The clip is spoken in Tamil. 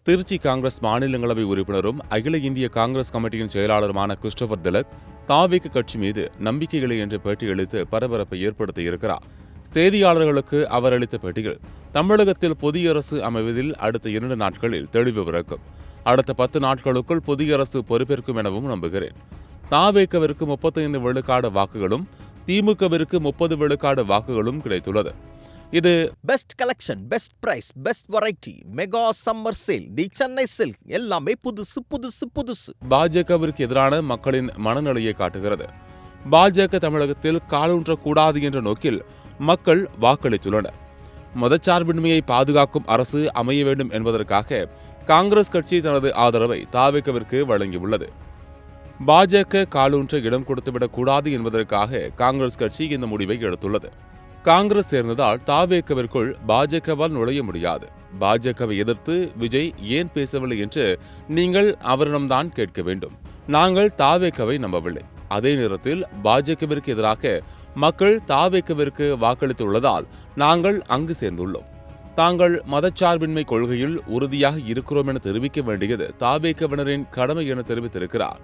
திருச்சி காங்கிரஸ் மாநிலங்களவை உறுப்பினரும் அகில இந்திய காங்கிரஸ் கமிட்டியின் செயலாளருமான கிறிஸ்டோபர் திலக் தாவேக கட்சி மீது நம்பிக்கைகளை என்று பேட்டியளித்து பரபரப்பை ஏற்படுத்தியிருக்கிறார். செய்தியாளர்களுக்கு அவர் அளித்த பேட்டியில், தமிழகத்தில் புதிய அரசு அமைவதில் அடுத்த 2 நாட்களில் தெளிவு பிறக்கும். அடுத்த 10 நாட்களுக்குள் புதிய அரசு பொறுப்பேற்கும் எனவும் நம்புகிறேன். தாவேகவிற்கு 35 விழுக்காடு வாக்குகளும் திமுகவிற்கு 30 விழுக்காடு வாக்குகளும் கிடைத்துள்ளது. இது best collection, best price, best variety, mega summer sale, the Chennai silk, எல்லாமே புதுசு புதுசு புதுசு. பாஜகவிற்கு எதிரான மக்களின் மனநிலையை காட்டுகிறது. பாஜக தமிழகத்தில் காலூன்றக்கூடாது என்ற நோக்கில் மக்கள் வாக்களித்துள்ளனர். மதச்சார்பின்மையை பாதுகாக்கும் அரசு அமைய வேண்டும் என்பதற்காக காங்கிரஸ் கட்சி தனது ஆதரவை தாவேகவிற்கு வழங்கியுள்ளது. பாஜக காலூன்ற இடம் கொடுத்துவிடக் கூடாது என்பதற்காக காங்கிரஸ் கட்சி இந்த முடிவை எடுத்துள்ளது. காங்கிரஸ் சேர்ந்ததால் தாவேகவிற்குள் பாஜகவால் நுழைய முடியாது. பாஜகவை எதிர்த்து விஜய் ஏன் பேசவில்லை என்று நீங்கள் அவரிடம்தான் கேட்க வேண்டும். நாங்கள் தாவேகவை நம்பவில்லை. அதே நேரத்தில் பாஜகவிற்கு எதிராக மக்கள் தாவேகவிற்கு வாக்களித்துள்ளதால் நாங்கள் அங்கு சேர்ந்துள்ளோம். தாங்கள் மதச்சார்பின்மை கொள்கையில் உறுதியாக இருக்கிறோம் என தெரிவிக்க வேண்டியது தாவேகவினரின் கடமை என தெரிவித்திருக்கிறார்.